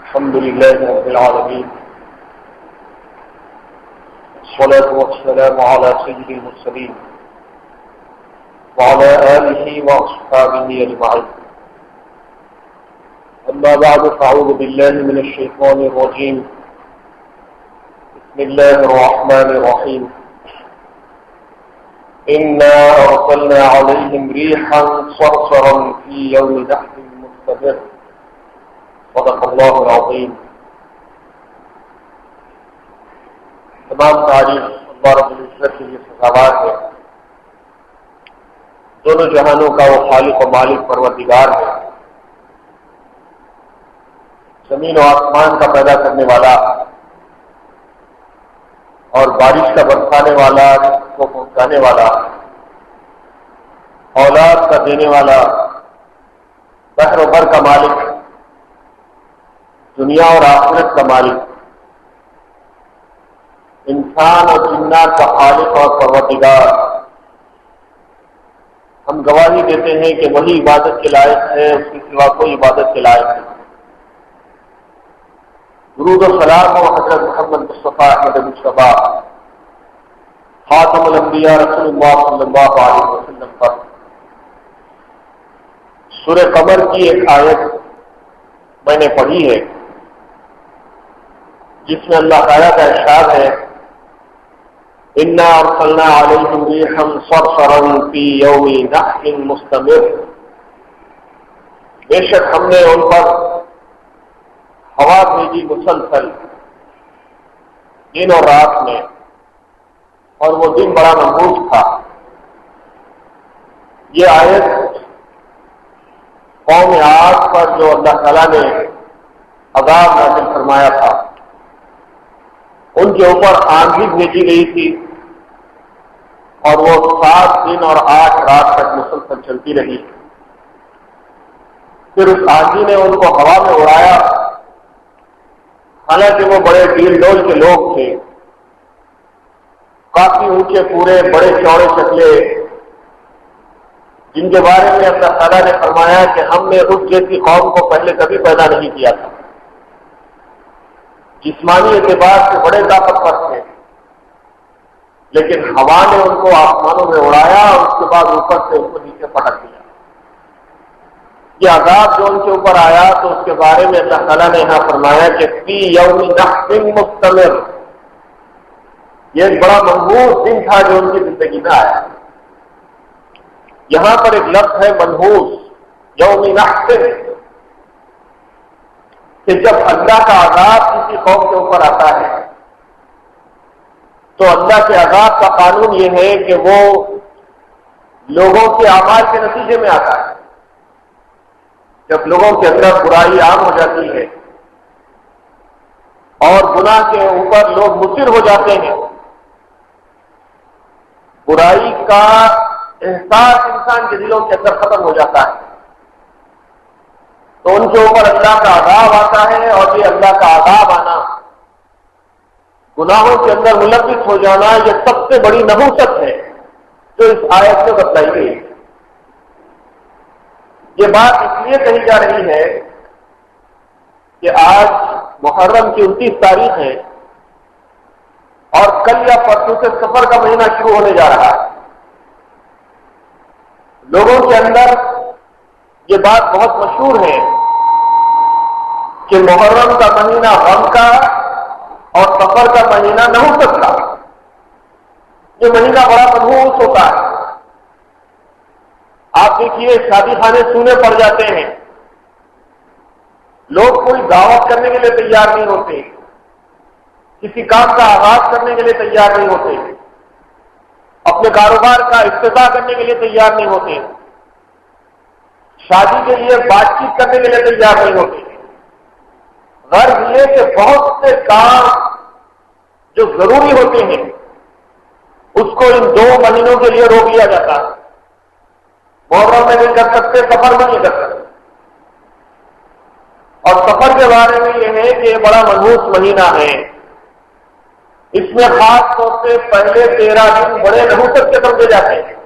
الحمد لله رب العالمين، والصلاة والسلام على سيد المرسلين وعلى آله وأصحابه أجمعين. أما بعد، فأعوذ بالله من الشيطان الرجيم. بسم الله الرحمن الرحيم. إنا أرسلنا عليهم ريحا صرصرا في يوم نحس مستمر. صدق اللہ العظیم. تمام تعریف اللہ رب العزت کے لیے سزاوار ہے. دونوں جہانوں کا وہ خالق و مالک پروردگار ہے. زمین و آسمان کا پیدا کرنے والا اور بارش کا برسانے والا، رزق کو پہنچانے والا، اولاد کا دینے والا، بحر و بر کا مالک، دنیا اور آخرت کا مالک، انسان اور جنات کا خالق اور پروردگار. ہم گواہی دیتے ہیں کہ وہی عبادت کے لائق ہے، اس کے سوا کوئی عبادت کے لائق نہیں. درود و سلام و حضرت محمد مصطفیٰ احمد مصطفیٰ خاتم الانبیاء رسول اللہ صلی اللہ علیہ وسلم پر. سورہ قمر کی ایک آیت میں نے پڑھی ہے جس میں اللہ تعالیٰ کا ارشاد ہے: انا ارسلنا علیہم ریحا صرصرا فی یوم نحس مستمر. بے شک ہم نے ان پر ہوا بھیجی مسلسل دن اور رات میں، اور وہ دن بڑا منحوس تھا. یہ آیت قوم عاد پر جو اللہ تعالیٰ نے عذاب نازل فرمایا تھا، ان کے اوپر آندھی بھیجی گئی تھی، اور وہ 7 دن اور 8 رات تک مسلسل چلتی رہی. پھر اس آندھی نے ان کو ہوا میں اڑایا. حالانکہ وہ بڑے ڈیل ڈول کے لوگ تھے، کافی اونچے پورے بڑے چوڑے چکلے، جن کے بارے میں اللہ تعالیٰ نے فرمایا کہ ہم نے اس جیسی قوم کو پہلے کبھی پیدا نہیں کیا تھا. جسمانی اعتبار سے بڑے طاقتور تھے، لیکن ہوا نے ان کو آسمانوں میں اڑایا اور اس کے بعد اوپر سے ان کو نیچے پٹک دیا. یہ عذاب جو ان کے اوپر آیا تو اس کے بارے میں اللہ تعالیٰ نے یہاں فرمایا کہ فی یوم نحس مستمر. یہ ایک بڑا منحوس دن تھا جو ان کی زندگی میں آیا. یہاں پر ایک لفظ ہے منحوس، یوم نحس، کہ جب اللہ کا عذاب کسی قوم کے اوپر آتا ہے تو اللہ کے عذاب کا قانون یہ ہے کہ وہ لوگوں کے اعمال کے نتیجے میں آتا ہے. جب لوگوں کے اندر برائی عام ہو جاتی ہے اور گناہ کے اوپر لوگ مصر ہو جاتے ہیں، برائی کا احساس انسان کے دلوں کے اندر ختم ہو جاتا ہے، تو ان کے اوپر اللہ کا عذاب آتا ہے. اور یہ اللہ کا عذاب آنا، گناہوں کے اندر ملوث ہو جانا، یہ سب سے بڑی نحوست ہے جو اس آیت میں بتلائی گئی. یہ بات اس لیے کہی جا رہی ہے کہ آج محرم کی 29 تاریخ ہے اور کل یا پرسوں سے سفر کا مہینہ شروع ہونے جا رہا ہے. لوگوں کے اندر یہ بات بہت مشہور ہے کہ محرم کا مہینہ غم کا اور سفر کا مہینہ نحوست کا. یہ مہینہ بڑا منحوس ہوتا ہے. آپ دیکھیے شادی خانے سونے پڑ جاتے ہیں، لوگ کوئی دعوت کرنے کے لیے تیار نہیں ہوتے، کسی کام کا آغاز کرنے کے لیے تیار نہیں ہوتے، اپنے کاروبار کا افتتاح کرنے کے لیے تیار نہیں ہوتے، شادی کے لیے بات چیت کرنے کے لیے تیار نہیں ہوتے. غرض یہ کہ بہت سے کام جو ضروری ہوتے ہیں اس کو ان 2 مہینوں کے لیے روک لیا جاتا ہے. محرم میں نہیں کر سکتے، سفر میں نہیں کر سکتے. اور سفر کے بارے میں یہ ہے کہ یہ بڑا منحوس مہینہ ہے. اس میں خاص طور سے پہلے 13 دن بڑے نحوست کے سمجھے جاتے ہیں.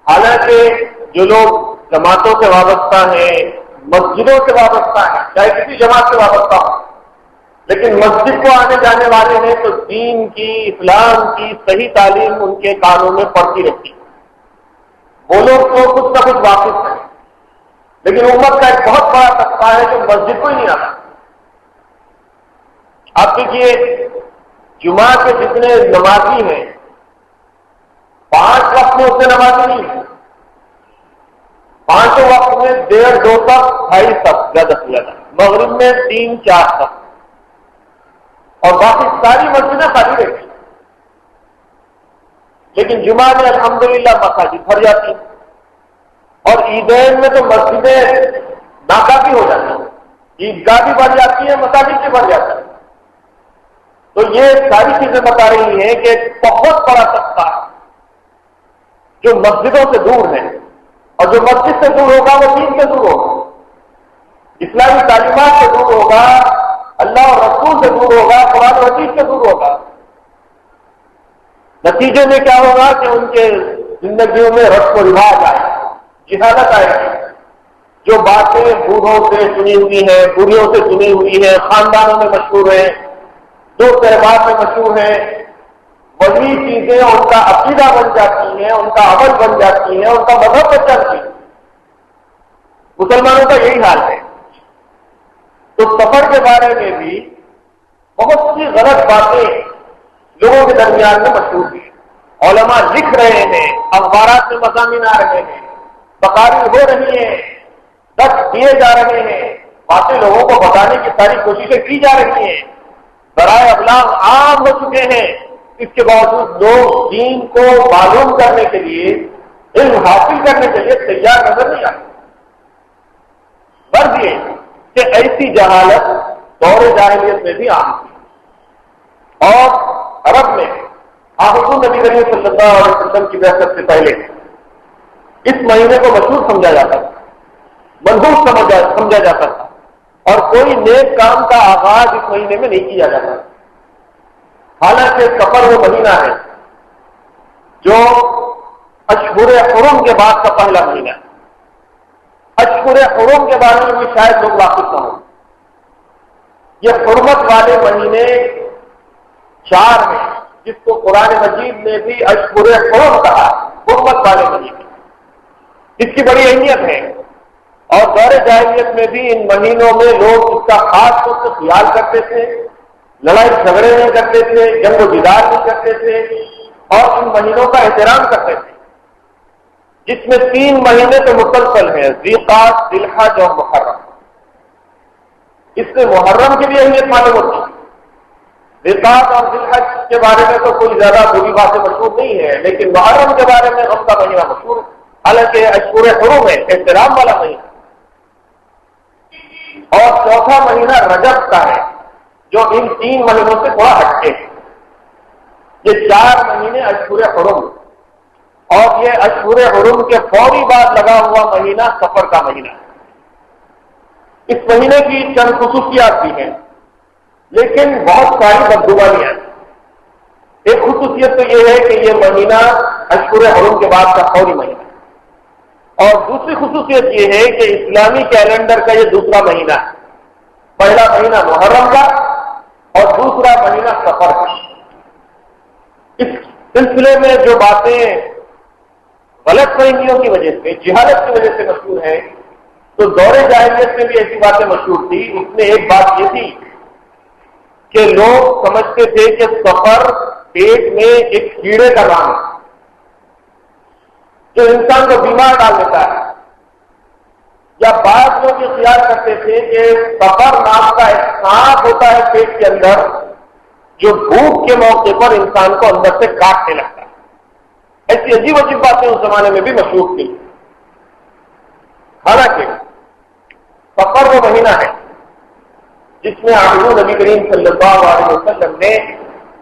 حالانکہ جو لوگ جماعتوں سے وابستہ ہیں، مسجدوں سے وابستہ ہیں، چاہے کسی جماعت سے وابستہ ہو، لیکن مسجد کو آنے جانے والے ہیں تو دین کی، اسلام کی صحیح تعلیم ان کے کانوں میں پڑتی رہتی ہے۔ وہ لوگ تو کچھ نہ کچھ واقف ہیں، لیکن امت کا ایک بہت بڑا طبقہ ہے جو مسجد کو ہی نہیں آتا۔ آپ دیکھیے جمعہ کے جتنے نمازی ہیں 5 وقت میں اتنے نمازی نہیں ہیں، 5 وقت میں 1.5 2 تک 2.5 تک زیادہ سے زیادہ، مغرب میں 3 4 تک، اور باقی ساری مسجدیں خالی رہتی ہیں۔ لیکن جمعہ میں الحمدللہ مساجد بھر جاتی ہیں، اور عیدین میں تو مسجدیں ناکافی ہو جاتی ہیں، عیدگاہ بھی بڑھ جاتی ہے، مساجد بھی بڑھ جاتا ہے۔ تو یہ ساری چیزیں بتا رہی ہیں کہ ایک بہت بڑا طبقہ جو مسجدوں سے دور ہے، اور جو مسجد سے دور ہوگا وہ دین سے دور ہوگا، اسلامی تعلیمات سے دور ہوگا، اللہ اور رسول سے دور ہوگا، قرآن و حدیث سے دور ہوگا۔ نتیجے میں کیا ہوگا کہ ان کے زندگیوں میں رسم و رواج آئے، جہالت آئے گی، جو باتیں بوڑھوں سے سنی ہوئی ہیں، بوڑھیوں سے سنی ہوئی ہیں، خاندانوں میں مشہور ہیں، جو تہوار میں مشہور ہیں، وہی چیزیں ان کا عقیدہ بن جاتی ہیں، ان کا عمل بن جاتی ہیں، ان کا مذہب بن جاتی ہے۔ مسلمانوں کا یہی حال ہے۔ تو سفر کے بارے میں بھی بہت سی غلط باتیں لوگوں کے درمیان میں مشہور ہیں، علماء لکھ رہے ہیں، اخبارات میں مضامین آ رہے ہیں، تقاریر ہو رہی ہیں، درس دیے جا رہے ہیں، باتیں لوگوں کو بتانے کی ساری کوششیں کی جا رہی ہیں، ذرائع ابلاغ عام ہو چکے ہیں، اس کے باوجود لوگ دین کو معلوم کرنے کے لیے، علم حاصل کرنے کے لیے تیار نظر نہیں آتے۔ فرض یہ کہ ایسی جہالت دور جاہلیت میں بھی عام تھی، اور عرب میں حضور نبی کریم صلی اللہ علیہ وسلم کی بعثت سے پہلے اس مہینے کو مشہور سمجھا جاتا تھا، منحوس سمجھا جاتا تھا، اور کوئی نیک کام کا آغاز اس مہینے میں نہیں کیا جاتا۔ حالانکہ سفر وہ مہینہ ہے جو اشہر حرم کے بعد کا پہلا مہینہ ہے۔ اشہر حرم کے بارے میں بھی شاید لوگ واقف نہ ہوں۔ یہ حرمت والے مہینے 4 ہیں، جس کو قرآن مجید نے بھی اشہر حرم کہا، حرمت والے مہینے، اس کی بڑی اہمیت ہے۔ اور دور جاہلیت میں بھی ان مہینوں میں لوگ اس کا خاص طور سے خیال کرتے تھے، لڑائی جھگڑے نہیں کرتے تھے، جنگ و جدال نہیں کرتے تھے، اور ان مہینوں کا احترام کرتے تھے، جس میں 3 مہینے تو مسلسل ہیں، ذی-قعدہ، ذی-الحجہ اور محرم۔ اس سے محرم کی بھی اہمیت معلوم ہوتی ہے۔ ذی-قعدہ اور ذی-الحجہ کے بارے میں تو کوئی زیادہ بری باتیں مشہور نہیں ہے، لیکن محرم کے بارے میں غم کا مہینہ مشہور ہے، حالانکہ اشہر حرم ہے، احترام والا مہینہ۔ اور چوتھا مہینہ رجب کا ہے، جو ان 3 مہینوں سے تھوڑا ہٹتے ہیں۔ یہ 4 مہینے اشہر حرم، اور یہ اشہر حرم کے فوری بعد لگا ہوا مہینہ سفر کا مہینہ ہے۔ اس مہینے کی چند خصوصیات بھی ہیں، لیکن بہت ساری بدگمانیاں ہیں۔ ایک خصوصیت تو یہ ہے کہ یہ مہینہ اشہر حرم کے بعد کا فوری مہینہ ہے، اور دوسری خصوصیت یہ ہے کہ اسلامی کیلنڈر کا یہ دوسرا مہینہ ہے۔ پہلا مہینہ محرم کا اور دوسرا مہینہ سفر کا۔ اس سلسلے میں جو باتیں غلط فہمیوں کی وجہ سے، جہالت کی وجہ سے مشہور ہیں، تو دور جاہلیت میں بھی ایسی باتیں مشہور تھی۔ اس میں ایک بات یہ تھی کہ لوگ سمجھتے تھے کہ سفر پیٹ میں ایک کیڑے کا نام ہے جو انسان کو بیمار ڈال دیتا ہے، یا بعض لوگ یہ خیال کرتے تھے کہ سفر نام کا ایک سانپ ہوتا ہے پیٹ کے اندر، جو بھوک کے موقع پر انسان کو اندر سے کاٹنے لگتا ہے۔ ایسی عجیب عجیب باتیں اس زمانے میں بھی مشہور تھی۔ حالانکہ سفر وہ مہینہ ہے جس میں حضور نبی کریم صلی اللہ علیہ وسلم نے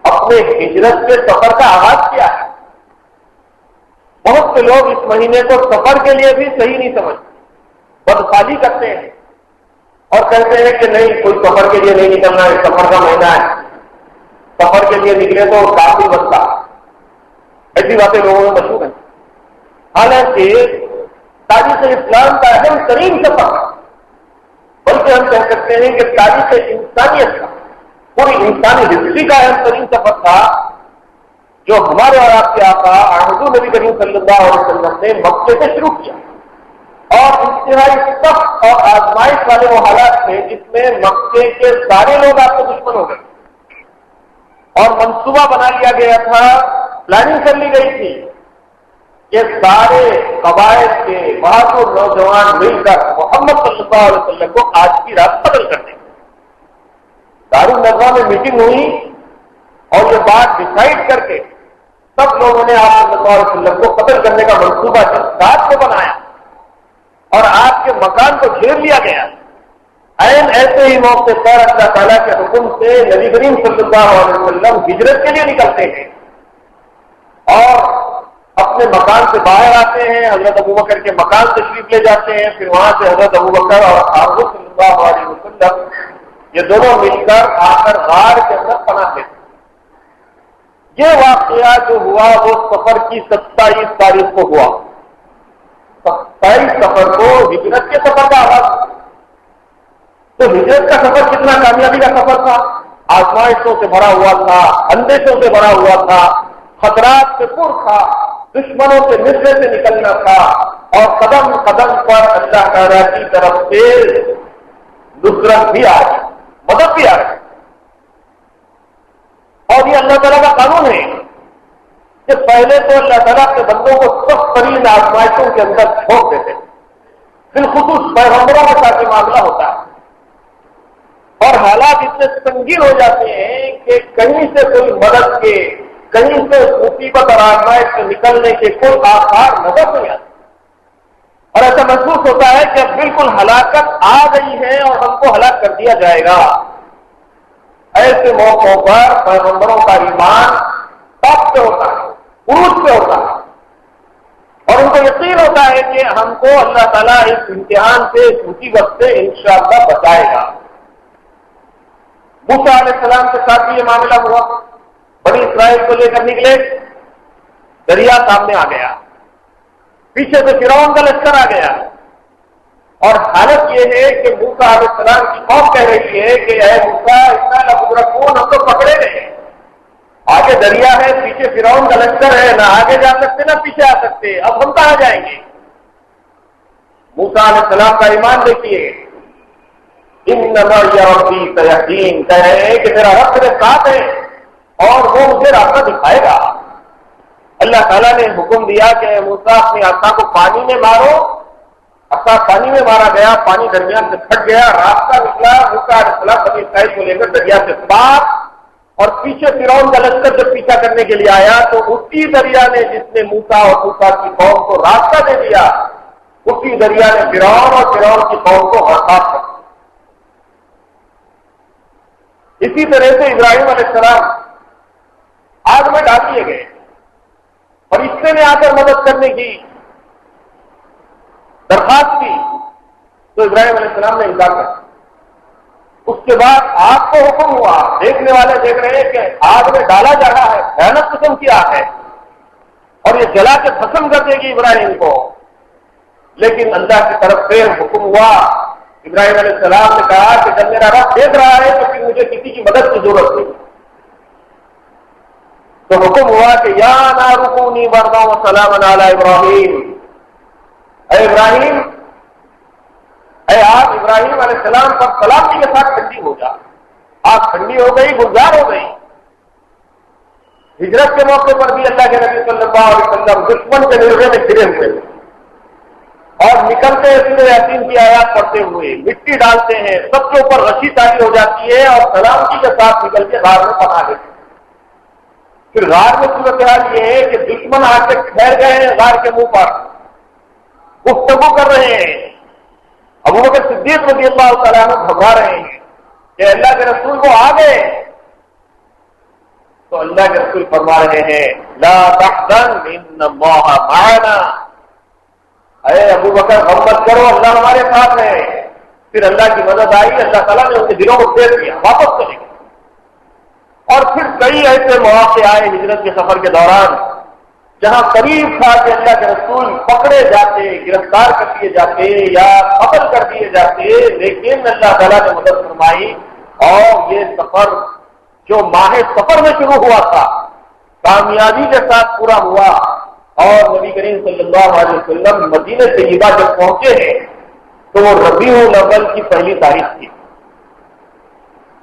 اپنے ہجرت سے سفر کا آغاز کیا ہے۔ بہت سے لوگ اس مہینے کو سفر کے لیے بھی صحیح نہیں سمجھتے، بدخالی کرتے ہیں اور کہتے ہیں کہ نہیں، کوئی سفر کے لیے نہیں نکلنا ہے، سفر کا مہینہ ہے، سفر کے لیے نکلے تو کافی بنتا۔ ایسی باتیں لوگوں میں مشہور ہیں۔ حالانکہ تاریخ اسلام کا اہم ترین سفر کرتے ہیں کہ تاریخ انسانیت کا، پوری انسانی ہسٹری کا اہم ترین سفر تھا جو ہمارے اور آپ کے آقا حضور نبی کریم صلی اللہ علیہ وسلم نے مکے سے شروع کیا، اور انتہائی سخت اور آزمائش والے وہ حالات تھے جس میں مکے کے سارے لوگ آپ کو دشمن ہو گئے، اور منصوبہ بنا لیا گیا تھا، پلاننگ کر لی گئی تھی کہ سارے قبائل کے بہادر نوجوان مل کر محمد صلی اللہ علیہ وسلم کو آج کی رات قتل کر دیں۔ دارالندوا میں میٹنگ ہوئی اور یہ بات ڈسائڈ کر کے سب لوگوں نے آپ صلی اللہ علیہ وسلم کو قتل کرنے کا منصوبہ رات کو بنایا اور آپ کے مکان کو گھیر لیا گیا۔ عین ایسے ہی موقع پر اللہ تعالیٰ کے حکم سے نبی کریم صلی اللہ علیہ وسلم ہجرت کے لیے نکلتے ہیں اور اپنے مکان سے باہر آتے ہیں، حضرت ابوبکر کے مکان تشریف لے جاتے ہیں، پھر وہاں سے حضرت ابوبکر اور حضور صلی اللہ علیہ وسلم یہ دونوں مل کر آ کر غار کے اندر پناہ لیتے۔ یہ واقعہ جو ہوا وہ سفر کی 27 تاریخ کو ہوا، 27 سفر کو ہجرت کے سفر کا آغاز۔ تو ہجرت کا سفر کتنا کامیابی کا سفر تھا، آزمائشوں سے بھرا ہوا تھا، اندیشوں سے بھرا ہوا تھا، خطرات سے پر تھا، دشمنوں سے مصرے سے نکلنا تھا، اور قدم قدم پر اللہ تعالیٰ کی طرف سے نصرت بھی آ رہی، مدد بھی آ رہی۔ اور یہ اللہ تعالیٰ کا قانون ہے کہ پہلے تو اللہ تعالیٰ کے بندوں کو سخت ترین آزمائشوں کے اندر چھوڑ دیتے، بالخصوص پیغمبروں کے ساتھ یہ معاملہ ہوتا ہے، اور حالات اتنے سنگین ہو جاتے ہیں کہ کہیں سے کوئی مدد کے، کہیں سے مصیبت اور آزمائش سے نکلنے کے کوئی آثار نظر نہیں آتے، اور ایسا محسوس ہوتا ہے کہ اب بالکل ہلاکت آ گئی ہے اور ہم کو ہلاک کر دیا جائے گا۔ ایسے موقعوں پر پیغمبروں کا ایمان ٹاپ پہ ہوتا ہے، عروج پہ ہوتا ہے، اور ان کو یقین ہوتا ہے کہ ہم کو اللہ تعالیٰ اس امتحان سے، اس مصیبت سے انشاءاللہ بچائے گا۔ موسیٰ علیہ السلام کے ساتھ بھی یہ معاملہ ہوا، بنی اسرائیل کو لے کر نکلے، دریا سامنے آ گیا، پیچھے سے فرعون کا لشکر آ گیا، اور حالت یہ ہے کہ موسیٰ علیہ السلام کی قوم کہہ رہی ہے کہ اے موسیٰ اتنا لمدرکون، ہم تو پکڑے گئے، آگے دریا ہے، پیچھے فرعون کا لشکر ہے، نہ آگے جا سکتے نہ پیچھے آ سکتے، اب ہم کہاں جائیں گے؟ موسیٰ علیہ السلام کا ایمان دیکھیے، انما ربی سیہدین، کہہ رہے ہیں کہ میرا رب میرے ساتھ ہے اور وہ مجھے راستہ دکھائے گا۔ اللہ تعالیٰ نے حکم دیا کہ موسیٰ اپنی عصا کو پانی میں مارو، عصا پانی میں مارا گیا، پانی درمیان سے پھٹ گیا، راستہ نکلا، موسیٰ علیہ السلام بنی اسرائیل کو لے کر دریا سے پار، اور پیچھے فرعون کا لشکر جب پیچھا کرنے کے لیے آیا تو اسی دریا نے جس نے موسیٰ اور موسیٰ کی قوم کو راستہ دے دیا، اسی دریا نے فرعون اور فرعون کی قوم کو غرقاب کر دیا۔ اسی طرح سے ابراہیم علیہ السلام آگ میں ڈال دیے گئے، فرشتے نے آ کر مدد کرنے کی درخواست کی تو ابراہیم علیہ السلام نے انکار کر دیا۔ اس کے بعد آگ کو حکم ہوا، دیکھنے والے دیکھ رہے ہیں کہ آگ میں ڈالا جا رہا ہے، بھیانک قسم کی آگ ہے اور یہ جلا کے ختم کر دے گی ابراہیم کو، لیکن اللہ کی طرف سے حکم ہوا، ابراہیم علیہ السلام نے کہا کہ جب میرا رب دیکھ رہا ہے تو پھر مجھے کسی کی مدد کی ضرورت نہیں۔ تو حکم ہوا کہ یا نار کونی بردا وسلاما علی ابراہیم، اے ابراہیم، اے آگ ابراہیم علیہ السلام پر سلامتی کے ساتھ ٹھنڈی ہو جا۔ آگ ٹھنڈی ہو گئی، گلزار ہو گئی۔ ہجرت کے موقع پر بھی اللہ کے نبی صلی اللہ علیہ وسلم دشمن کے نیزے میں گرے ہوئے اور نکلتے سورہ یاسین کی آیات پڑھتے ہوئے مٹی ڈالتے ہیں، سب کے اوپر رشی تاری ہو جاتی ہے اور سلامتی کے ساتھ نکل کے غار میں پناہ لیتے ہیں۔ پھر غار میں صورتحال یہ ہے کہ دشمن آ کے ٹھہر گئے ہیں غار کے منہ پر، گفتگو کر رہے ہیں۔ ابوبکر صدیق رضی اللہ تعالیٰ عنہ گھبرا رہے ہیں کہ اللہ کے رسول کو آ گئے، تو اللہ کے رسول فرما رہے ہیں لا تحزن ان اللہ معنا، اے ابوبکر غم مت کرو، اللہ ہمارے ساتھ ہے۔ پھر اللہ کی مدد آئی، اللہ تعالیٰ نے ان کے دلوں کو پھیر دیا، واپس چلے گئے۔ اور پھر کئی ایسے مواقع آئے ہجرت کے سفر کے دوران جہاں قریب تھا کہ اللہ کے رسول پکڑے جاتے، گرفتار کر دیے جاتے یا قتل کر دیے جاتے، لیکن اللہ تعالیٰ نے مدد فرمائی اور یہ سفر جو ماہ سفر میں شروع ہوا تھا کامیابی کے ساتھ پورا ہوا، اور نبی کریم صلی اللہ علیہ وسلم مدینہ طیبہ جب پہنچے ہیں تو وہ ربیع الاول کی پہلی تاریخ تھی،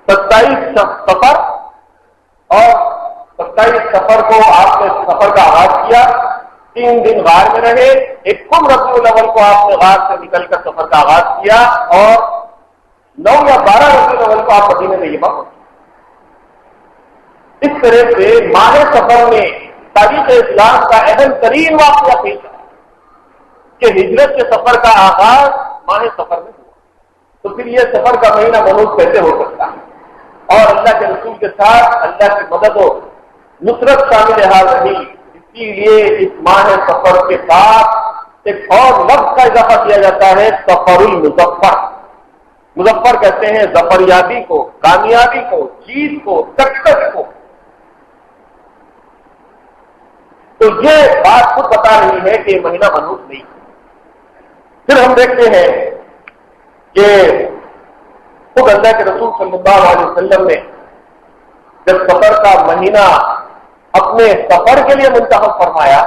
27 سفر، اور 27 سفر کو آپ نے سفر کا آغاز کیا، 3 دن غار میں رہے، 1 ربیع الاول کو آپ نے غار سے نکل کر سفر کا آغاز کیا، اور 9 یا 12 ربیع الاول کو آپ مدینہ طیبہ پہنچے۔ اس طرح سے ماہ سفر میں تاریخ اسلام کا اہم ترین واقعہ پیش ہے کہ ہجرت کے سفر کا آغاز ماہ سفر میں ہوا، تو پھر یہ سفر کا مہینہ منوط کیسے ہو سکتا ہے؟ اور اللہ کے رسول کے ساتھ اللہ کی مدد و نصرت شامل حال رہی، اسی لیے اس ماہ سفر کے ساتھ ایک اور لفظ کا اضافہ کیا جاتا ہے، سفر المظفر۔ مظفر کہتے ہیں ظفریابی کو، کامیابی کو، جیت کو، سکسیس کو۔ تو یہ بات خود بتا رہی ہے کہ یہ مہینہ منحوس نہیں۔ پھر ہم دیکھتے ہیں کہ خود اللہ کے رسول صلی اللہ علیہ وسلم نے جب سفر کا مہینہ اپنے سفر کے لیے منتخب فرمایا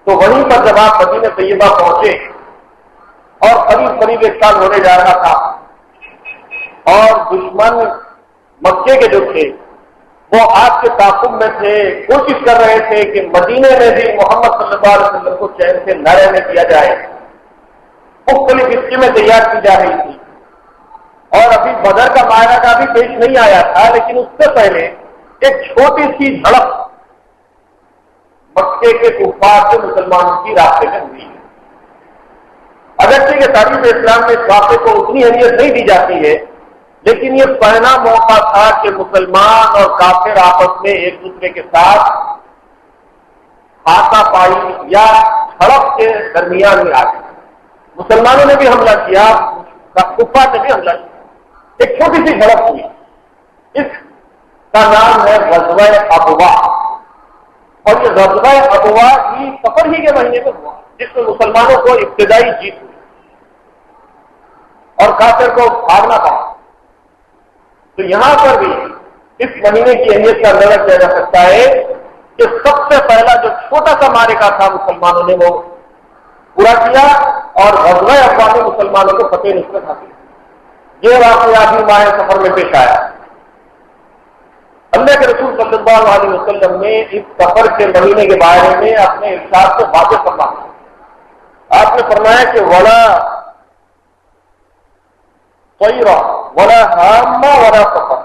تو وہیں پر جب آپ مدینہ طیبہ پہنچے اور قریب 1 سال ہونے جا رہا تھا، اور دشمن مکے کے جو تھے وہ آپ کے تعاقب میں تھے، کوشش کر رہے تھے کہ مدینے میں بھی محمد صلی اللہ علیہ وسلم کو چین سے نہ رہنے دیا جائے، مختلف اسکیمیں تیار کی جا رہی تھی، اور ابھی بدر کا معاہدہ بھی پیش نہیں آیا تھا، لیکن اس سے پہلے ایک چھوٹی سی جھڑپ مکے کے کفار سے مسلمانوں کی راستے میں ہوئی ہے۔ اگرچہ کہ تاریخ اسلام میں اس واقعے کو اتنی اہمیت نہیں دی جاتی ہے، لیکن یہ پہلا موقع تھا کہ مسلمان اور کافر آپس میں ایک دوسرے کے ساتھ ہاتھا پائی یا جھڑپ کے درمیان میں آ گئے۔ مسلمانوں نے بھی حملہ کیا، کفار نے بھی حملہ کیا، ایک چھوٹی سی جھڑپ ہوئی، اس کا نام ہے غزوہ ابوا، اور یہ غزوہ ابوا کی سفر ہی کے مہینے میں ہوا، جس میں مسلمانوں کو ابتدائی جیت ہوئی اور کافر کو بھاگنا پڑا۔ تو یہاں پر بھی اس مہینے کی اہمیت کا اندازہ کیا جا سکتا ہے کہ سب سے پہلا جو چھوٹا سا معرکہ تھا مسلمانوں نے وہ پورا کیا، اور غزوہ ابوا میں مسلمانوں کو فتح نصرت حاصل کی۔ یہ واقعہ بھی ماہ سفر میں پیش آیا۔ اللہ کے رسول صلی اللہ علیہ وسلم نے اس سفر کے مہینے کے بارے میں اپنے ارشاد سے واضح فرمایا۔ آپ نے فرمایا کہ ولا طیرہ ولا حامہ ولا سفر،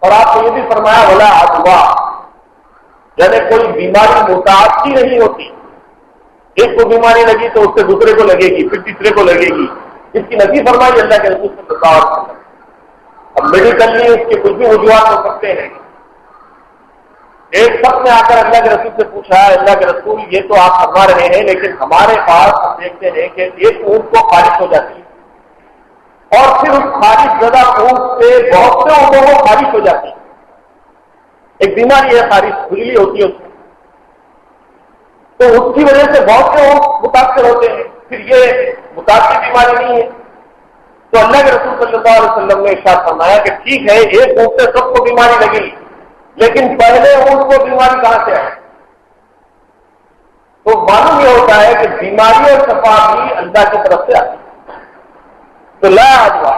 اور آپ نے یہ بھی فرمایا ولا عدوا، یعنی کوئی بیماری متعدی نہیں ہوتی، ایک کو بیماری لگی تو اس سے دوسرے کو لگے گی، پھر تیسرے کو لگے گی۔ اس کی نفی فرمائی اللہ کے رسول صلی اللہ علیہ وسلم۔ اب میڈیکلی اس کے کچھ بھی وجوہات ہو سکتے ہیں۔ ایک شخص نے آ کر اللہ کے رسول سے پوچھا، اللہ کے رسول یہ تو آپ فرما رہے ہیں، لیکن ہمارے پاس ہم دیکھتے ہیں کہ ایک اونٹ کو خارش ہو جاتی ہے، اور پھر اس خارش زدہ اونٹ سے بہت سے اونٹوں کو خارش ہو جاتی ہے۔ ایک بیماری ہے خارش، کھجلی ہوتی ہے اس میں، تو اس کی وجہ سے بہت سے اونٹ متاثر ہوتے ہیں، پھر یہ متاثر بیماری نہیں ہے۔ تو اللہ کے رسول صلی اللہ علیہ وسلم نے ارشاد فرمایا کہ ٹھیک ہے ایک اونٹ سے سب کو بیماری لگی، لیکن پہلے اونٹ کو بیماری کہاں سے آئے؟ تو معلوم یہ ہوتا ہے کہ بیماری اور شفا بھی اللہ کی طرف سے آتی ہے۔ تو لا عدوا،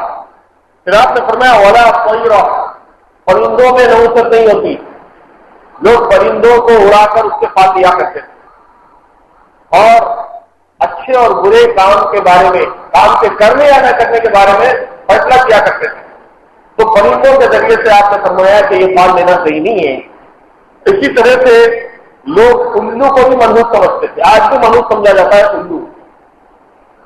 پھر آپ نے فرمایا ولا طیرہ، پرندوں میں نحوست نہیں ہوتی، لوگ پرندوں کو اڑا کر اس کے پاس دیا کرتے تھے، اور اچھے اور برے کام کے بارے میں، کام کے کرنے یا نہ کرنے کے بارے میں فیصلہ کیا کرتے تھے۔ تو پرندوں کے ذریعے سے آپ نے فرمایا کہ یہ کام لینا صحیح نہیں ہے۔ اسی طرح سے لوگ الو کو بھی منحوس سمجھتے تھے، آج بھی منحوس سمجھا جاتا ہے الو۔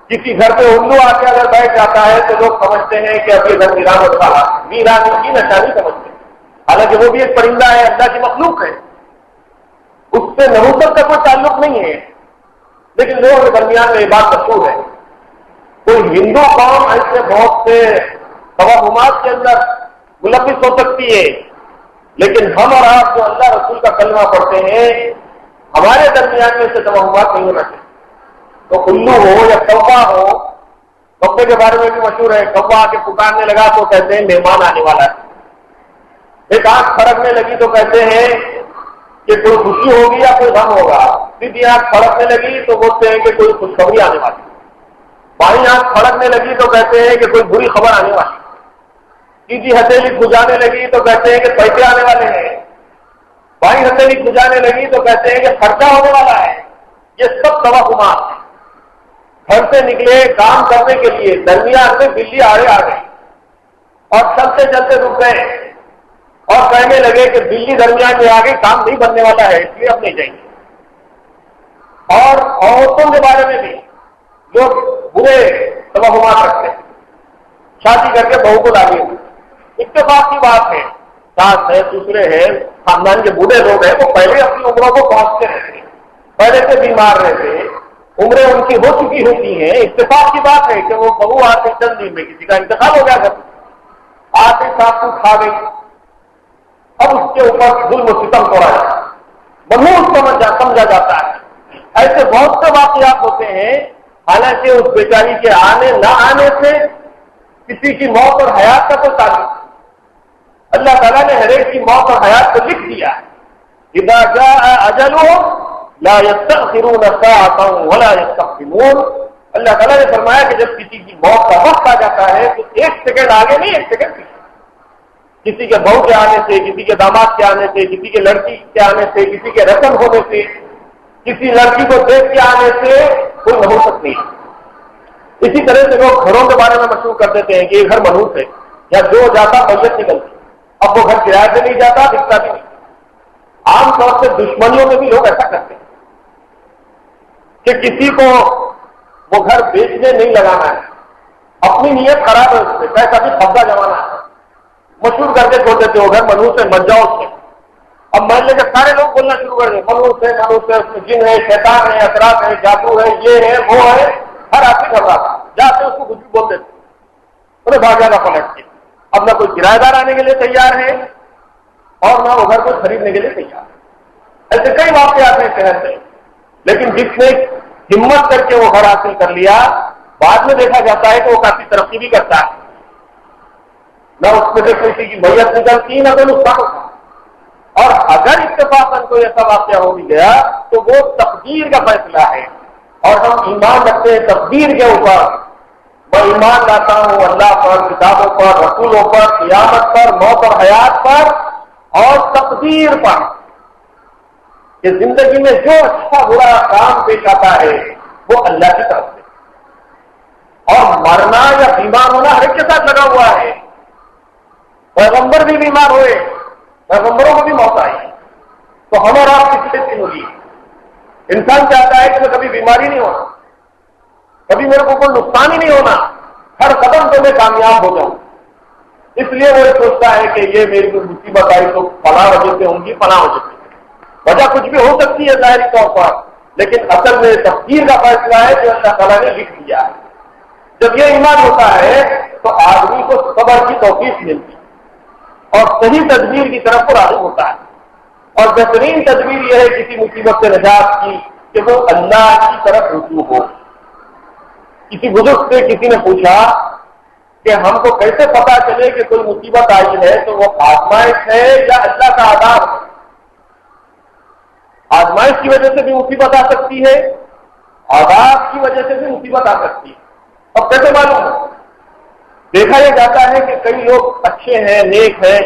کسی گھر پہ الو آ کے اگر بیٹھ جاتا ہے تو لوگ سمجھتے ہیں کہ اب یہ گھر ویران ہوتا ہے، ویرانی کی نشانی سمجھتے ہیں، حالانکہ وہ بھی ایک پرندہ ہے، اللہ کی مخلوق ہے، اس سے نحوست کا کوئی تعلق نہیں ہے۔ لیکن لوگوں کے درمیان میں یہ بات مشہور ہے۔ کوئی ہندو قوم ایسے بہت سے توہمات کے اندر ملوث ہو سکتی ہے، لیکن ہم اور آپ جو اللہ رسول کا کلمہ پڑھتے ہیں ہمارے درمیان میں سے توہمات نہیں ہونا چاہیے. تو الو ہو یا کوا ہو، کبے کے بارے میں بھی مشہور ہے، کوا کے پکارنے لگا تو کہتے ہیں مہمان آنے والا ہے. ایک آنکھ پھڑکنے لگی تو کہتے ہیں کہ کوئی خوشی ہوگی یا کوئی غم ہوگا. سیدھی آنکھ پھڑکنے لگی تو بولتے ہیں کہ کوئی خوشخبری آنے والی. بائیں آنکھ پھڑکنے لگی تو کہتے ہیں کہ کوئی بری خبر آنے والی. سیدھی ہتھیلی کھجانے لگی تو کہتے ہیں کہ پیسے آنے والے ہیں. بائیں ہتھیلی کھجانے لگی تو کہتے ہیں کہ خرچہ ہونے والا ہے. یہ سب توہمات ہیں. گھر سے نکلے کام کرنے کے لیے، درمیان میں بلی آڑے آ گئی اور چلتے چلتے رک گئے اور کہنے لگے کہ بلی درمیان میں آ گئی، کام نہیں بننے والا ہے، اس لیے اب نہیں جائیں گے. اور عورتوں کے بارے میں بھی لوگ برے توہمات رکھتے ہیں. شادی کر کے بہو کو لاگے، اتفاق کی بات ہے، ساس ہے، دوسرے ہیں، خاندان کے بوڑھے لوگ ہیں، وہ پہلے اپنی عمروں کو پہنچتے رہتے، پہلے سے بیمار رہتے، عمریں ان کی ہو چکی ہوتی ہیں. اتفاق کی بات ہے کہ وہ بہو آتے چند دن میں کسی کا انتقال ہو گیا تھا، آتے ساتھ کو کھا گئی. اب اس کے اوپر ظلم و ستم توڑا جاتا ہے، منحوس سمجھا جاتا ہے. ایسے بہت سے واقعات ہوتے ہیں، حالانکہ اس بیچاری کے آنے نہ آنے سے کسی کی موت اور حیات کا کوئی تعلق. اللہ تعالیٰ نے ہر ایک کی موت اور حیات کو لکھ دیا ہے. اذا جاء اجلهم لا يستأخرون ساعة ولا يستقدمون. اللہ تعالیٰ نے فرمایا کہ جب کسی کی موت کا وقت آ جاتا ہے تو ایک سیکنڈ آگے نہیں، ایک سیکنڈ پیچھے. کسی کے بہو کے آنے سے، کسی کے داماد کے آنے سے، کسی کے لڑکی کے آنے سے، کسی کے رسم ہونے سے، کسی لڑکی کو دیکھ کے آنے سے کوئی نحوست نہیں. اسی طرح سے لوگ گھروں کے بارے میں مشہور کر دیتے ہیں کہ یہ گھر منحوس ہے، یا جو جاتا میت نکلتی. اب وہ گھر کرایہ سے نہیں جاتا، دکھتا بھی نہیں. عام طور سے دشمنیوں میں بھی لوگ ایسا کرتے ہیں کہ کسی کو وہ گھر بیچنے نہیں لگانا ہے، اپنی نیت خراب ہے، اس سے پیسہ بھی قبضہ جمانا ہے، مشہور کر کے چھوڑ دیتے ہو گھر منحوس ہے، مر جاؤ اس سے. اب محلے کے سارے لوگ بولنا شروع کر دیں منحوس ہے، منحوس ہے، اس میں جن ہے، شیطان ہے، اثرات ہے، جادو ہے، یہ ہے، وہ ہے. ہر آدمی گھبرا تھا، جاتے اس کو کچھ بھی بول دیتے، انہیں بھاگ جانا پلٹ کے. اب نہ کوئی کرایہ دار آنے کے لیے تیار ہے اور نہ وہ گھر کو خریدنے کے لیے تیار ہے. ایسے کئی واقعات ہیں شہر سے. لیکن جس نے ہمت کر کے وہ گھر حاصل کر لیا، بعد میں دیکھا جاتا ہے کہ وہ کافی ترقی بھی کرتا ہے. نہ اس میں سے کسی کی میت نکلتی، نہ کوئی نقصان ہوتا. اور اگر اتفاقاً کوئی ایسا واقعہ ہو بھی گیا تو وہ تقدیر کا فیصلہ ہے، اور ہم ایمان رکھتے ہیں تقدیر کے اوپر. میں ایمان لاتا ہوں اللہ پر، کتابوں پر، رسولوں پر، قیامت پر، موت اور حیات پر اور تقدیر پر، کہ زندگی میں جو اچھا برا کام پیش آتا ہے وہ اللہ کی طرف سے. اور مرنا یا بیمار ہونا ہر ایک کے ساتھ لگا ہوا ہے. پیغمبر بھی بیمار ہوئے، پیغمبروں کو بھی موت آئی، تو ہم اور آپ کی فطرت ہوگی. انسان چاہتا ہے کہ میں کبھی بیماری نہیں ہونا، کبھی میرے کو کوئی نقصان ہی نہیں ہونا، ہر قدم پہ میں کامیاب ہو جاؤں. اس لیے وہ سوچتا ہے کہ یہ میری کوئی مصیبت آئی تو فلاں وجہ سے ہوں گی، فلاں وجہ سے. وجہ کچھ بھی ہو سکتی ہے ظاہری طور پر، لیکن اصل میں تقدیر کا فیصلہ ہے جو اللہ تعالیٰ نے لکھ دیا ہے. جب یہ ایمان ہوتا ہے تو آدمی کو صبر کی توفیق ملتی اور صحیح تدبیر کی طرف کو راغب ہوتا ہے. اور بہترین تدبیر یہ ہے کسی مصیبت سے نجات کی کہ وہ اللہ کی طرف رجوع ہو. کسی بزرگ سے کسی نے پوچھا کہ ہم کو کیسے پتا چلے کہ کوئی مصیبت آئی ہے تو وہ آزمائش ہے یا اللہ کا عذاب ہے؟ آزمائش کی وجہ سے بھی مصیبت آ سکتی ہے، عذاب کی وجہ سے بھی مصیبت آ سکتی ہے. اب کیسے معلوم ہے؟ دیکھا یہ جاتا ہے کہ کئی لوگ اچھے ہیں، نیک ہیں،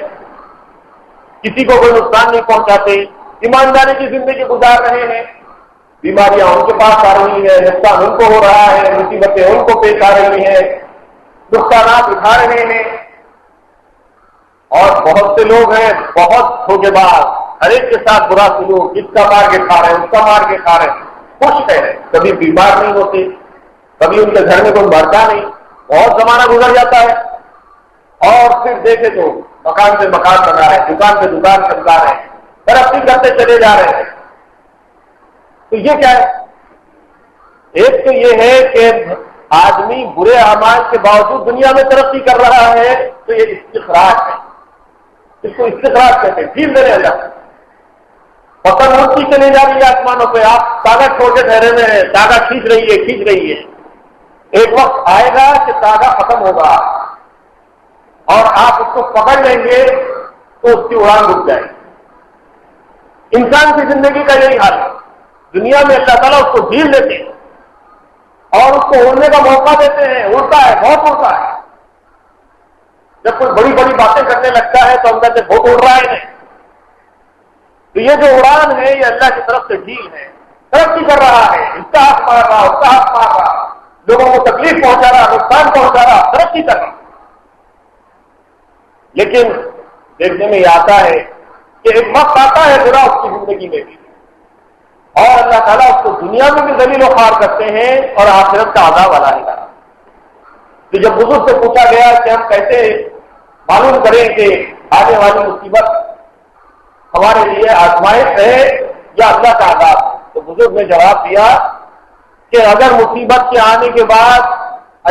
کسی کو کوئی نقصان نہیں پہنچاتے، ایمانداری کی زندگی گزار رہے ہیں. بیماریاں ان کے پاس آ رہی ہیں، نقصان ان کو ہو رہا ہے، مصیبتیں ان کو پیش آ رہی ہیں، نقصانات اٹھا رہے ہیں. اور بہت سے لوگ ہیں بہت دھوکے باز، ہر ایک کے ساتھ برا سلوک، اس کا مار کے کھا رہے ہیں، اس کا مار کے کھا رہے ہیں. خوش ہے، کبھی بیمار نہیں ہوتے، کبھی ان کے گھر میں کوئی مرتا نہیں. بہت زمانہ گزر جاتا ہے اور پھر دیکھے تو مکان سے مکان بنا رہے ہیں، دکان سے دکان چمکا رہے ہیں، ترقی کرتے چلے جا رہے ہیں. تو یہ کیا ہے؟ ایک تو یہ ہے کہ آدمی برے اعمال کے باوجود دنیا میں ترقی کر رہا ہے تو یہ استخراج ہے. اس کو استخراج کہتے ہیں، ڈھیل دینے اللہ. پتنگ اڑتی چلی جا رہی ہے آسمانوں پہ، آپ تاغا چھوڑ کے ٹھہرے ہوئے ہیں، تاغا کھینچ رہی ہے. ایک وقت آئے گا کہ تاغا ختم ہوگا اور آپ اس کو پکڑ لیں گے تو اس کی اڑان رک جائے گی. انسان کی زندگی کا یہی حال ہے. دنیا میں اللہ تعالیٰ اس کو ڈھیل دیتے ہیں اور اس کو اڑنے کا موقع دیتے ہیں. اڑتا ہے، بہت اڑتا ہے. جب کوئی بڑی بڑی باتیں کرنے لگتا ہے تو اندر سے بہت اڑ رہا ہے. تو یہ جو اڑان ہے یہ اللہ کی طرف سے ڈھیل ہے. ترقی کر رہا ہے، اس کا ہاتھ مار رہا، اس کا ہاتھ مار رہا، لوگوں کو تکلیف پہنچا رہا، نقصان پہنچا رہا، ترقی کر رہا. لیکن دیکھنے میں یہ آتا ہے کہ ایک وقت آتا ہے برا اس کی زندگی میں بھی، اور اللہ تعالیٰ اس کو دنیا میں بھی ذلیل و خوار کرتے ہیں اور آخرت کا عذاب والا ہے. تو جب بزرگ سے پوچھا گیا کہ ہم کیسے معلوم کریں کہ آنے والی مصیبت ہمارے لیے آزمائش ہے یا اللہ کا عذاب، تو بزرگ نے جواب دیا کہ اگر مصیبت کے آنے کے بعد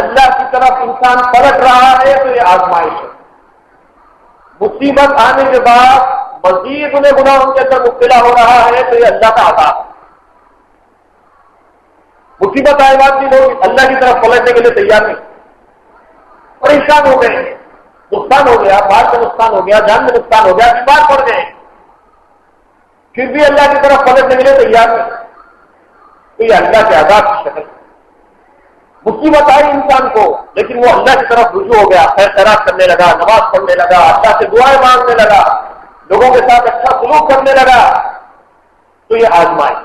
اللہ کی طرف انسان پلٹ رہا ہے تو یہ آزمائش ہے. مصیبت آنے کے بعد مزید انہیں گناہوں کے اندر مبتلا ہو رہا ہے تو یہ اللہ کا عذاب ہے. مصیبت آئے بعد بھی لوگ اللہ کی طرف پلٹنے کے لیے تیار نہیں، پریشان ہو گئے، نقصان ہو گیا، مال میں نقصان ہو گیا، جان میں نقصان ہو گیا، بیمار پڑ گئے، پھر بھی اللہ کی طرف پلٹنے کے لیے تیار نہیں. تو یہ اللہ کے عذاب کی شکل. مصیبت آئی انسان کو لیکن وہ اللہ کی طرف رجوع ہو گیا، خیر خیرات کرنے لگا، نماز پڑھنے لگا، اللہ سے دعائیں مانگنے لگا، لوگوں کے ساتھ اچھا سلوک کرنے لگا، تو یہ آزمائش.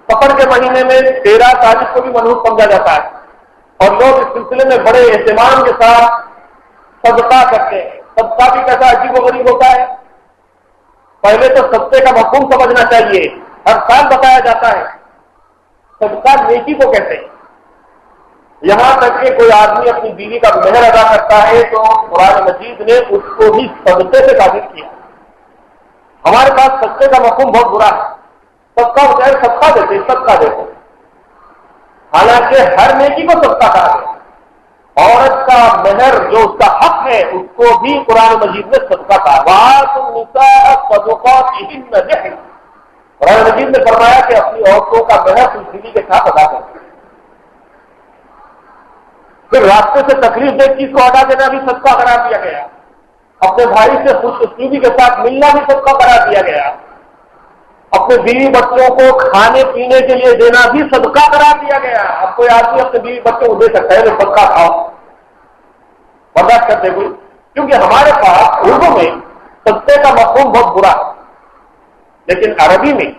سفر کے مہینے میں 13 تاریخ کو بھی منحوس سمجھا جاتا ہے اور لوگ اس سلسلے میں بڑے اہتمام کے ساتھ صدقہ کرتے ہیں. صدقہ بھی کیسا عجیب و غریب ہوتا ہے. پہلے تو صدقے کا مفہوم سمجھنا چاہیے. ہر سال بتایا جاتا ہے صدقہ نیکی کو کہتے ہیں. یہاں تک کہ کوئی آدمی اپنی بیوی کا مہر ادا کرتا ہے تو قرآن مجید نے اس کو بھی صدقے سے ثابت کیا. ہمارے پاس صدقے کا مفہوم بہت برا ہے. صدقہ ہو جائے صدقہ دیتے، صدقہ دیتے، حالانکہ ہر نیکی کو صدقہ کہا گیا. عورت کا مہر جو اس کا حق ہے اس کو بھی قرآن مجید نے صدقہ کہا. قرآن مجید نے فرمایا کہ اپنی عورتوں کا مہر خوشدلی کے ساتھ ادا کریں. پھر راستے سے تکلیف دہ چیز کو ہٹا دینا بھی صدقہ قرار دیا گیا. اپنے بھائی سے خوش اسلوبی کے ساتھ ملنا بھی صدقہ قرار دیا گیا. اپنے بیوی بچوں کو کھانے پینے کے لیے دینا بھی صدقہ قرار دیا گیا. اب کوئی آدمی اپنے بیوی بچوں کو دے سکتا ہے تو صدقہ کھاؤ، برداشت کرتے کوئی، کیونکہ ہمارے پاس اردو میں صدقے کا مفہوم بہت برا ہے، لیکن عربی میں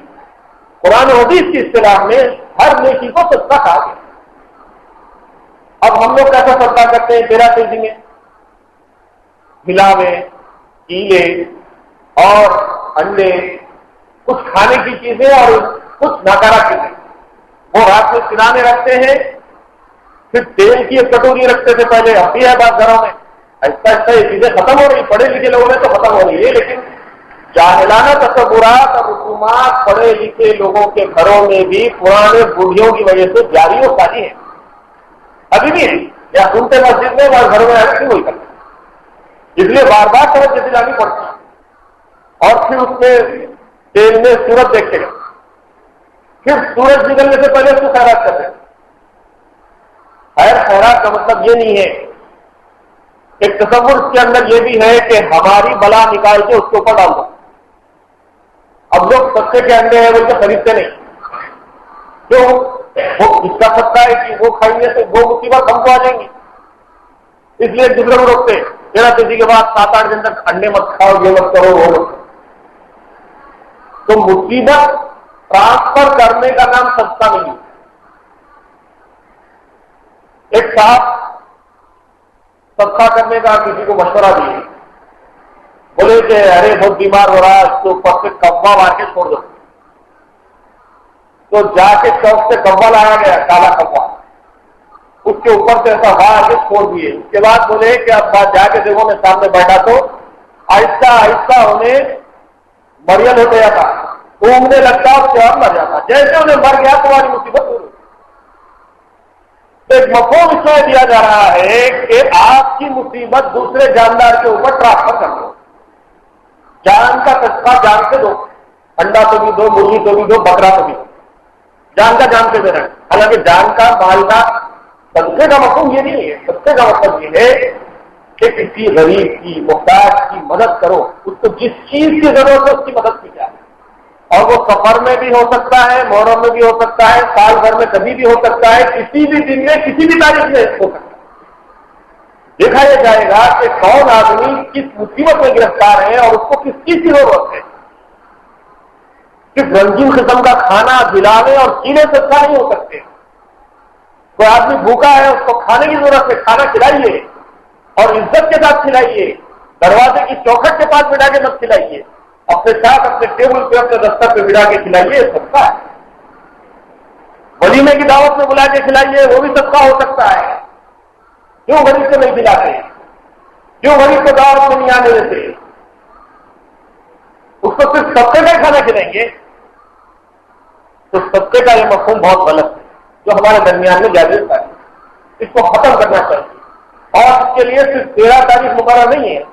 قرآن و حدیث کی اصطلاح میں ہر نیکی کو صدقہ کہا گیا. اب ہم لوگ کیسا صدقہ کرتے ہیں؟ 13 تیزی میں ملاوے، کیلے اور انڈے، کچھ کھانے کی چیزیں اور کچھ ناکارہ چیزیں وہ رات میں سرانے رکھتے ہیں. پھر تیل کی ایک کٹوری رکھتے تھے پہلے، اب بھی ہے بات گھروں میں. ایسا ایسا یہ چیزیں ختم ہو رہی، پڑھے لکھے لوگوں میں تو ختم ہو رہی ہے، لیکن جاہلانہ تصورات اور رسومات پڑھے لکھے لوگوں کے گھروں میں بھی پرانے بوڑھیوں کی وجہ سے جاری و ساری ہے، ابھی بھی ہے. یا سنتے مسجد میں اور گھروں میں ایسے وہی کرتے، اس لیے بار بار توجہ دلانی پڑتی ہے. اور پھر اس میں تیل میں سورج دیکھتے گا، پھر سورج نکلنے سے پہلے اس کو خیرات کرتے ہیں. خیرات کا مطلب یہ نہیں ہے. ایک تصور اس کے اندر یہ بھی ہے کہ ہماری بلا نکال کے اس کے اوپر ڈال دو. اب لوگ سستے کے انڈے ہیں وہ تو خریدتے نہیں، کیوں؟ وہ اس کا سکتا ہے کہ وہ کھائیں سے وہ مصیبت ہم کو آ جائیں گی، اس لیے دوسرے کو روکتے. 13 تیزی کے بعد 7-8 دن تک انڈے مت کھاؤ، یہ مت کرو، وہ مت کرو. تو مصیبت ٹرانسفر کرنے کا نام صدقہ نہیں. ایک صاحب صدقہ کرنے کا کسی کو مشورہ دیے، بولے کہ ارے بہت بیمار ہو رہا ہے، اس کے اوپر سے کبا مار کے چھوڑ دو. تو جا کے چوک سے کبا لایا گیا، کالا کبا، اس کے اوپر سے ایسا مار کے چھوڑ دیے. اس کے بعد بولے کہ اب بات جا کے دیکھو، میں سامنے بیٹھا تو آہستہ آہستہ انہیں مریل ہو گیا تھا، اونگنے لگتا اس کے بعد مر جاتا. جیسے انہیں مر گیا تمہاری مصیبت ہو. ایک مفہوم اس میں دیا جا رہا ہے کہ آپ کی مصیبت دوسرے جاندار کے اوپر ٹرانسفر کر دو. جان کا صدقہ جان سے دو، انڈا تو بھی دو، مرغی تو بھی دو، بکرا تو بھی دو، جان کا جان سے دینا ہے۔ حالانکہ جان کا مال کا صدقے کا مفہوم یہ نہیں ہے، صدقے کا مطلب یہ ہے کہ کسی غریب کی محتاج کی مدد کرو، اس کو جس چیز کی ضرورت ہے اس کی مدد کی جائے، اور وہ سفر میں بھی ہو سکتا ہے، محرم میں بھی ہو سکتا ہے، سال بھر میں کبھی بھی ہو سکتا ہے، کسی بھی دن میں کسی بھی تاریخ میں ہو سکتا ہے۔ دیکھا یہ جائے گا کہ کون آدمی کس مصیبت میں گرفتار ہے اور اس کو کس چیز کی ضرورت ہے۔ صرف رنگین قسم کا کھانا دلانے اور پینے سے اچھا نہیں ہو سکتے۔ کوئی آدمی بھوکا ہے، اس کو کھانے کی ضرورت ہے، کھانا کھلائیے اور عزت کے ساتھ کھلائیے، دروازے کی چوکھٹ کے پاس بٹھا کے مت کھلائیے، اپنے ساتھ اپنے ٹیبل پہ اپنے دستر پہ بٹھا کے کھلائیے، صدقہ ہے۔ ولیمے کی دعوت میں بلا کے کھلائیے، وہ بھی صدقہ ہو سکتا ہے۔ کیوں غریب کو نہیں کھلاتے؟ کیوں غریب کو دعوت میں نہیں آنے دیتے؟ اس کو صرف صدقے کا کھانا کھلائیں گے تو صدقے کا یہ مفہوم بہت غلط ہے جو ہمارے درمیان میں جاری ہے، اس کو ختم کرنا چاہیے۔ اور اس کے لیے صرف 13 تاریخ مقرر نہیں ہے،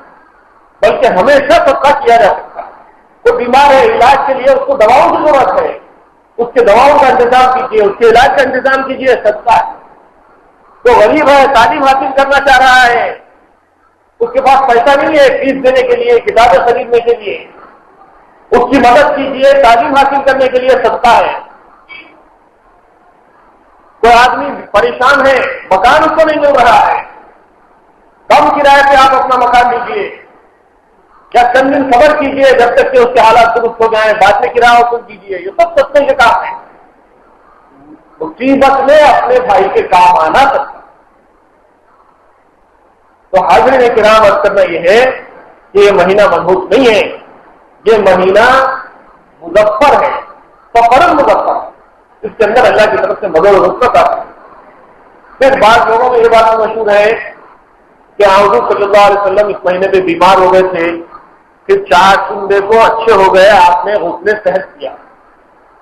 بلکہ ہمیشہ صدقہ کیا جا سکتا ہے۔ تو بیمار ہے، علاج کے لیے اس کو دواؤں کی ضرورت ہے، اس کے دواؤں کا انتظام کیجیے، اس کے علاج کا انتظام کیجیے، صدقہ ہے۔ تو غریب ہے، تعلیم حاصل کرنا چاہ رہا ہے، اس کے پاس پیسہ نہیں ہے فیس دینے کے لیے، کتابیں خریدنے کے لیے، اس کی مدد کیجیے، تعلیم حاصل کرنے کے لیے صدقہ ہے۔ کوئی آدمی پریشان ہے، مکان اس کو نہیں مل رہا ہے، کم کرائے پہ آپ اپنا مکان لیجیے، یا چند دن صبر کیجیے جب تک کہ اس کے حالات درست ہو جائیں، بعد میں کرایہ وصول کیجیے، یہ سب صدقے کے کام ہے۔ مصیبت میں اپنے بھائی کے کام آنا سکتا۔ تو حاضرین کرام، عرض کرنا یہ ہے کہ یہ مہینہ منحوس نہیں ہے، یہ مہینہ مظفر ہے، فخر مظفر، اس کے اندر اللہ کی طرف سے مدد و نصرت آتی ہے۔ پھر بعض لوگوں میں یہ بات مشہور ہے کہ حضور صلی اللہ علیہ وسلم اس مہینے میں بیمار ہو گئے تھے، پھر 4 چندے کو اچھے ہو گئے، آپ نے غسل صحت کیا۔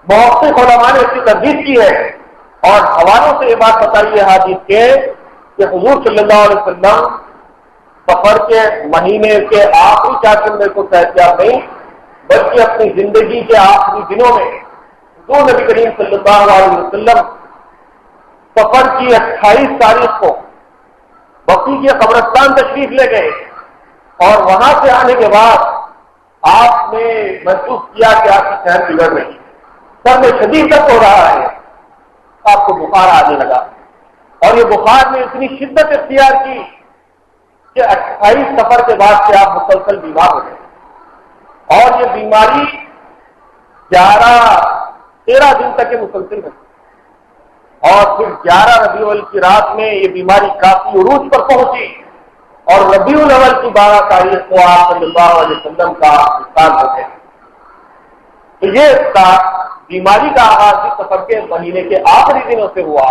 محقق علماء نے اس کی تردید کی ہے اور حوالوں سے یہ بات بتائی ہے حدیث کے کہ حضور صلی اللہ علیہ وسلم سفر کے مہینے کے آخری 4 چندے کو صحت یاب نہیں، بلکہ اپنی زندگی کے آخری دنوں میں حضور نبی کریم صلی اللہ علیہ وسلم سفر کی 28 تاریخ کو بقیع کے قبرستان تشریف لے گئے، اور وہاں سے آنے کے بعد آپ نے محسوس کیا کہ آپ کی صحت بگڑ رہی ہے، سر میں شدید درد ہو رہا ہے، آپ کو بخار آنے لگا، اور یہ بخار نے اتنی شدت اختیار کی کہ 28 سفر کے بعد سے آپ مسلسل بیمار ہو گئے، اور یہ بیماری 13 دن تک مسلسل رہی، اور پھر 11 ربیع الاول کی رات میں یہ بیماری کافی عروج پر پہنچی، اور ربیع الاول کی 12 تاریخ کو آپ صلی اللہ علیہ وسلم کا انتقال ہو گیا۔ تو یہ بیماری کا آغاز بھی سفر کے مہینے کے آخری دنوں سے ہوا۔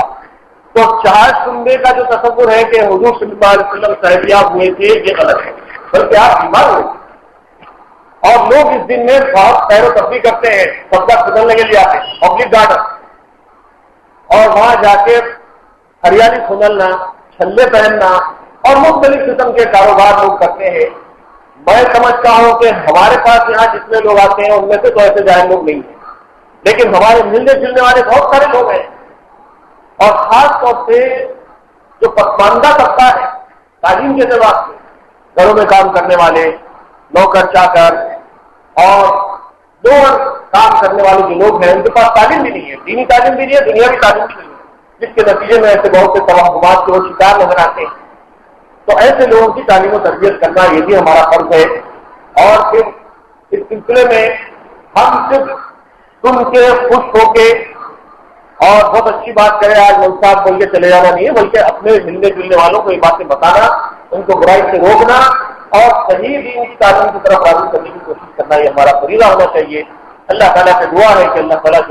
تو 4 چندے کا جو تصور ہے کہ حضور صلی اللہ علیہ وسلم صحتیاب ہوئے تھے، یہ غلط ہے، بلکہ آپ بیمار ہوئے تھے۔ اور لوگ اس دن میں بہت سیر و تفریح کرتے ہیں، سبزہ کھدلنے کے لیے آتے ہیں پبلک گارڈن، اور وہاں جا کے ہریالی کھدلنا، چھلے پہننا اور مختلف قسم کے کاروبار لوگ کرتے ہیں۔ میں سمجھتا ہوں کہ ہمارے پاس یہاں جتنے لوگ آتے ہیں ان میں سے تو ایسے جاہل لوگ نہیں ہیں، لیکن ہمارے ملنے جلنے والے بہت سارے لوگ ہیں، اور خاص طور سے جو پسماندہ طبقہ ہے تعلیم کے اعتبار سے، گھروں میں کام کرنے والے، نوکر چاکر اور لوور کام کرنے والے جو لوگ ہیں، ان کے پاس تعلیم بھی نہیں ہے، دینی تعلیم بھی نہیں ہے، دنیاوی تعلیم بھی نہیں ہے، جس کے نتیجے میں ایسے بہت سے توہمات کے وہ شکار نظر آتے ہیں۔ تو ایسے لوگوں کی تعلیم و تربیت کرنا یہ بھی ہمارا فرض ہے۔ اور پھر اس سلسلے میں ہم صرف سن کے خوش ہو کے اور بہت اچھی بات کرے آج مول صاحب بول کے چلے جانا نہیں ہے، بلکہ اپنے ملنے جلنے والوں کو یہ باتیں بتانا، ان کو برائی سے روکنا اور صحیح دین کی تعلیم کی طرف راغب کرنے کی کوشش کرنا، یہ ہمارا فریضہ ہونا چاہیے۔ اللہ تعالیٰ سے دعا ہے کہ اللہ تعالیٰ